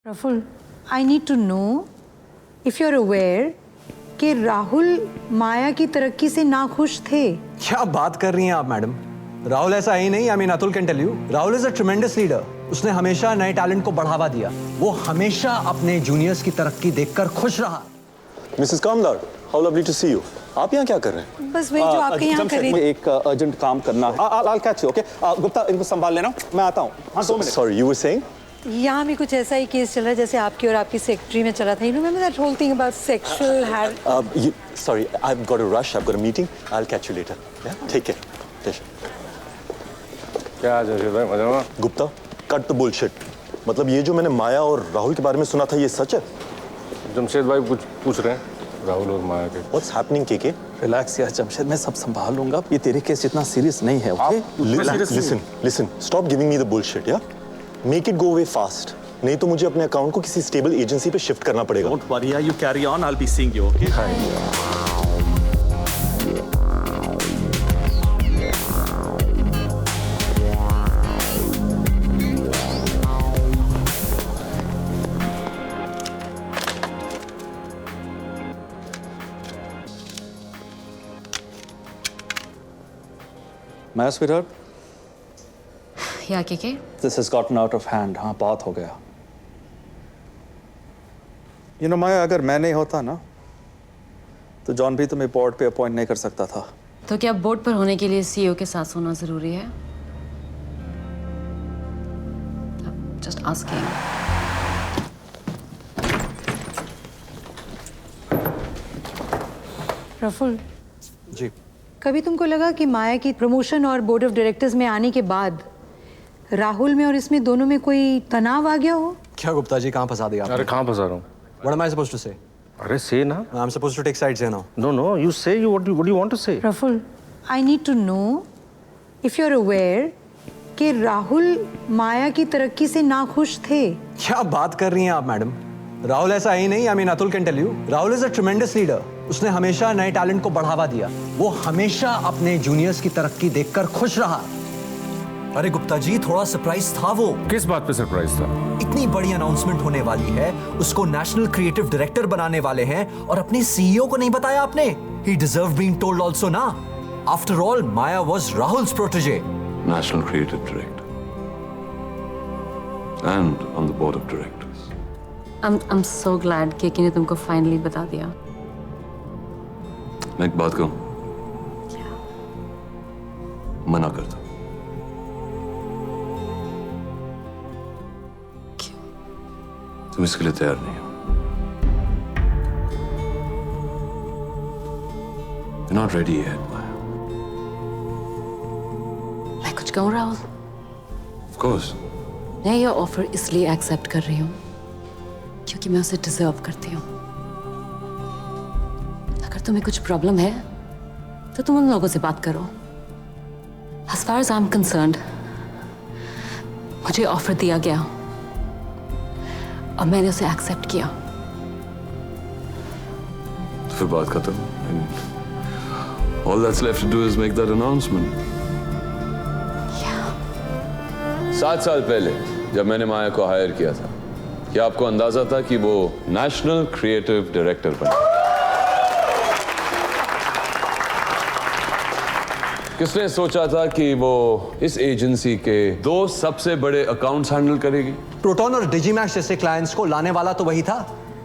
Praful, I need to know if you're aware कि राहुल माया की तरक्की से नाखुश थे। क्या बात कर रही हैं आप मैडम? राहुल ऐसा ही नहीं। I mean, Atul can tell you, Rahul is a tremendous leader. उसने हमेशा नए टैलेंट को बढ़ावा दिया। वो हमेशा अपने जूनियर्स की तरक्की देखकर खुश रहा। Mrs Kamdar, how lovely to see you. आप यहाँ क्या कर रहे हैं? बस वही जो आपके यहाँ कर रही। एक अर्जेंट काम करना है। I'll catch you, okay? Gupta, इनको संभाल लेना, मैं आता हूँ। हाँ, 2 minute. Sorry, you were saying? यहाँ भी कुछ ऐसा ही केस चल रहा है जैसे आपकी और आपकी सेक्रेटरी में चला था। You remember that whole thing about sexual Sorry, I've got to rush. I've got a meeting. I'll catch you later. Yeah, take care. Pleasure. क्या जशीर भाई मजा में? Gupta, cut the bullshit. मतलब ये जो मैंने माया और राहुल के बारे में सुना था, ये सच है? जमशेद भाई कुछ पूछ रहे हैं राहुल और माया के। What's happening, KK? रिलैक्स यार जमशेद, मैं सब संभाल लूंगा। ये तेरे केस इतना सीरियस नहीं है, okay? Listen. Stop giving me the bullshit, yeah? Make it go away fast. नहीं तो मुझे अपने अकाउंट को किसी स्टेबल एजेंसी पे शिफ्ट करना पड़ेगा। Don't worry, you carry on. I'll be seeing you, okay? Maya, sweetheart, या के this has gotten out of hand. हाँ, बहुत हो गया। You know, Maya, अगर मैं नहीं होता ना, तो जॉन भी तुम्हें बोर्ड पे अपॉइंट नहीं कर सकता था। तो क्या बोर्ड पर होने के लिए सीईओ के साथ होना जरूरी है? Just asking. प्रफुल्ल, जी। कभी तुमको लगा कि माया की प्रमोशन और बोर्ड ऑफ डायरेक्टर्स में आने के बाद राहुल में और इसमें दोनों में कोई तनाव आ गया हो? क्या गुप्ता जी, कहाँ फंसा दिया आपने? अरे कहाँ फंसा रहा हूँ? What am I supposed to say? अरे से ना। I'm supposed to take sides here now. No, you say what do you want to say? Praful, I need to know if you're aware कि राहुल माया की तरक्की से नाखुश थे। क्या बात कर रही हैं आप मैडम? राहुल ऐसा ही नहीं। I mean, Atul can tell you, Rahul is a tremendous leader. उसने हमेशा नए टैलेंट को बढ़ावा दिया। वो हमेशा अपने जूनियर्स की तरक्की देखकर खुश रहा। अरे गुप्ता जी, थोड़ा सरप्राइज था वो। किस बात पे सरप्राइज था? इतनी बड़ी अनाउंसमेंट होने वाली है, उसको नेशनल क्रिएटिव डायरेक्टर बनाने वाले हैं और अपने सीईओ को नहीं बताया आपने। He deserved being told also ना। After all, Maya was Rahul's protege. National Creative Director. And on the board of directors. I'm so glad KK ने तुमको फाइनली बता दिया। मैं एक बात कहूं? क्या? मना करता हूं। तुम इसके लिए तैयार नहीं हो। You're not ready yet, Maya. मैं कुछ कहूँ राहुल? Of course. मैं ये ऑफर इसलिए एक्सेप्ट कर रही हूँ क्योंकि मैं उसे डिजर्व करती हूँ। अगर तुम्हें कुछ प्रॉब्लम है तो तुम उन लोगों से बात करो। As far as I'm concerned, मुझे ऑफर दिया गया और मैंने उसे एक्सेप्ट किया। तो फिर बात खत्म। All that's left to do is make that announcement. 7 साल पहले जब मैंने माया को हायर किया था, क्या आपको अंदाजा था कि वो नेशनल क्रिएटिव डायरेक्टर बने? किसने सोचा था कि वो इस एजेंसी के 2 सबसे बड़े अकाउंट्स हैंडल करेगी? प्रोटॉन और डिजीमैक्स जैसे क्लाइंट्स को लाने वाला तो वही था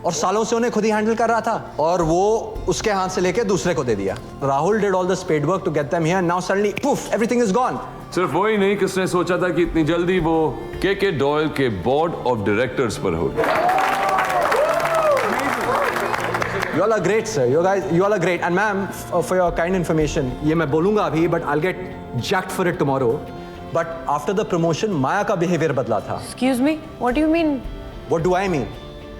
और सालों से उन्हें खुद ही हैंडल कर रहा था और वो उसके हाथ से लेके दूसरे को दे दिया। Rahul did all the spade work to get them here, now suddenly poof everything is gone. सिर्फ वही नहीं, किसने सोचा था कि इतनी जल्दी वो केके डॉयल के बोर्ड ऑफ डायरेक्टर्स पर होगी? You all are great, sir. You all are great. And ma'am, for your kind information, ये मैं बोलूँगा अभी, but I'll get jacked for it tomorrow. But after the promotion, माया का behavior बदला था। Excuse me, what do you mean? What do I mean?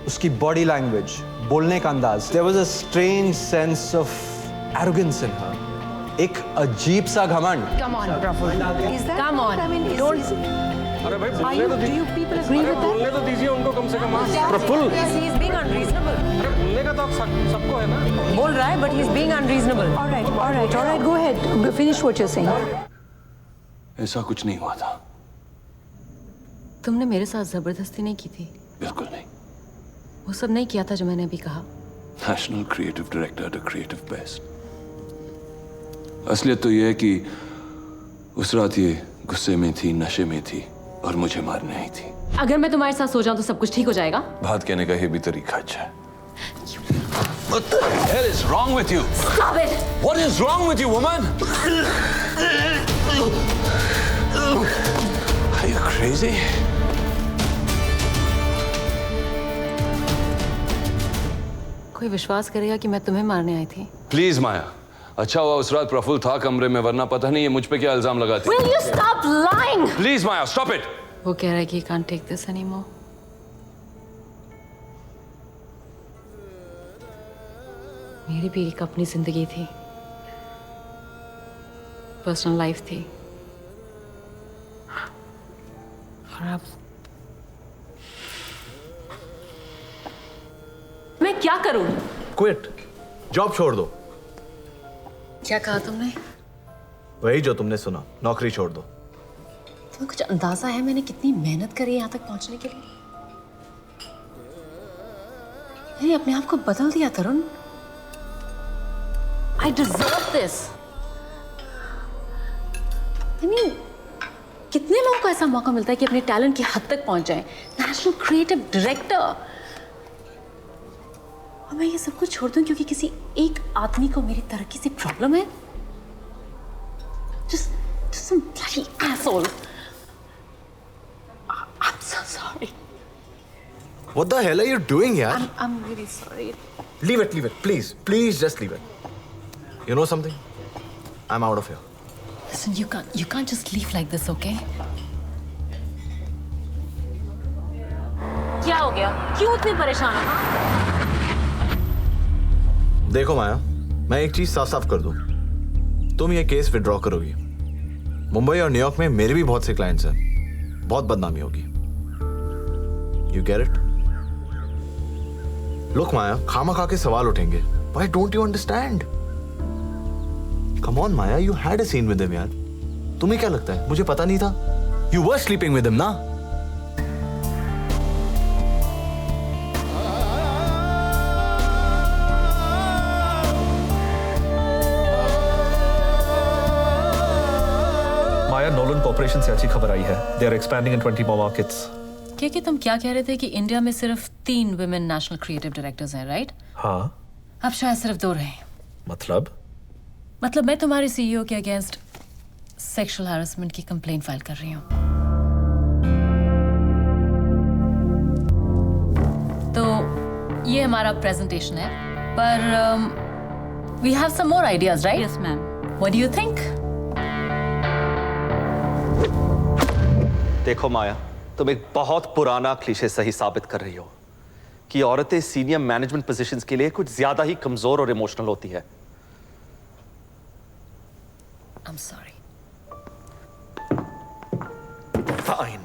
उसकी body language, बोलने का अंदाज. There was a strange sense of arrogance in her. एक अजीब सा घमंड। Come on, Praful. Is that? Come on. I mean, Don't. अरे भाई Are you? Do you people agree with that? बोलने तो दीजिए उनको कम से कम। Praful, He is being unreasonable. अरे बोलने का तो आप सबको है ना। बोल रहा है, but he is being unreasonable. All right. Go ahead. Finish what you're saying. ऐसा कुछ नहीं हुआ था। तुमने मेरे साथ जबरदस्ती नहीं की थी। बिल्कुल नहीं। वो सब नहीं किया था जो मैंने अभी कहा। National creative director at a creative best. असलियत तो यह है कि उस रात ये गुस्से में थी, नशे में थी और मुझे मारने आई थी। अगर मैं तुम्हारे साथ सो जाऊं तो सब कुछ ठीक हो जाएगा? बात कहने का ये भी तरीका अच्छा है। What the hell is wrong with you? Stop it! What is wrong with you, woman? Are you crazy? कोई विश्वास करेगा कि मैं तुम्हें मारने आई थी? प्लीज माया, अच्छा हुआ उस रात प्रफुल्ल था कमरे में, वरना पता नहीं ये मुझ पे क्या इल्जाम लगाती। Will you stop lying? Please Maya, stop it. वो कह रहा है कि can't take this anymore. मेरी भी एक अपनी जिंदगी थी, पर्सनल लाइफ थी, और अब मैं क्या करूं? क्विट, जॉब छोड़ दो। क्या कहा तुमने? वही जो तुमने सुना, नौकरी छोड़ दो। तुम्हें कुछ अंदाजा है मैंने कितनी मेहनत करी है यहाँ तक पहुंचने के लिए? मैंने अपने आप को बदल दिया तरुण। I deserve this. I mean, कितने लोगों को ऐसा मौका मिलता है कि अपने टैलेंट की हद तक पहुंच जाएं? National creative director. और मैं ये सब कुछ छोड़ दूं क्योंकि किसी एक आदमी को मेरी तरक्की से प्रॉब्लम है? Just some bloody asshole. I'm so sorry. What the hell are you doing, यार? I'm really sorry. Leave it, please. Please just leave it. You know something? I'm out of here. Listen, you can't just leave like this, okay? क्या हो गया? क्यों इतने परेशान हो? देखो माया, मैं एक चीज साफ साफ कर दूं। तुम ये केस विड्रॉ करोगी, मुंबई और न्यूयॉर्क में मेरे भी बहुत से क्लाइंट्स हैं, बहुत बदनामी होगी। You get it? Look माया, खामा खा के सवाल उठेंगे। Why don't you understand? Come on Maya, you had a scene with him यार। तुम्हें क्या लगता है मुझे पता नहीं था? You were sleeping with him ना? माया, नोलन कॉर्पोरेशन से अच्छी खबर आई है। They are expanding in 20 more markets. कि तुम क्या कह रहे थे कि इंडिया में सिर्फ 3 विमेन नेशनल क्रिएटिव डायरेक्टर्स हैं, राइट? हाँ। अब शायद सिर्फ 2 रहे। मतलब मैं तुम्हारे सीईओ के अगेंस्ट सेक्सुअल हैरेसमेंट की कंप्लेंट फाइल कर रही हूँ। तो ये हमारा प्रेजेंटेशन है, पर we have some more ideas, right? Yes ma'am. What do you think? देखो माया, तुम एक बहुत पुराना क्लीशे सही साबित कर रही हो कि औरतें सीनियर मैनेजमेंट पोजीशंस के लिए कुछ ज्यादा ही कमजोर और इमोशनल होती है। I'm sorry. Fine.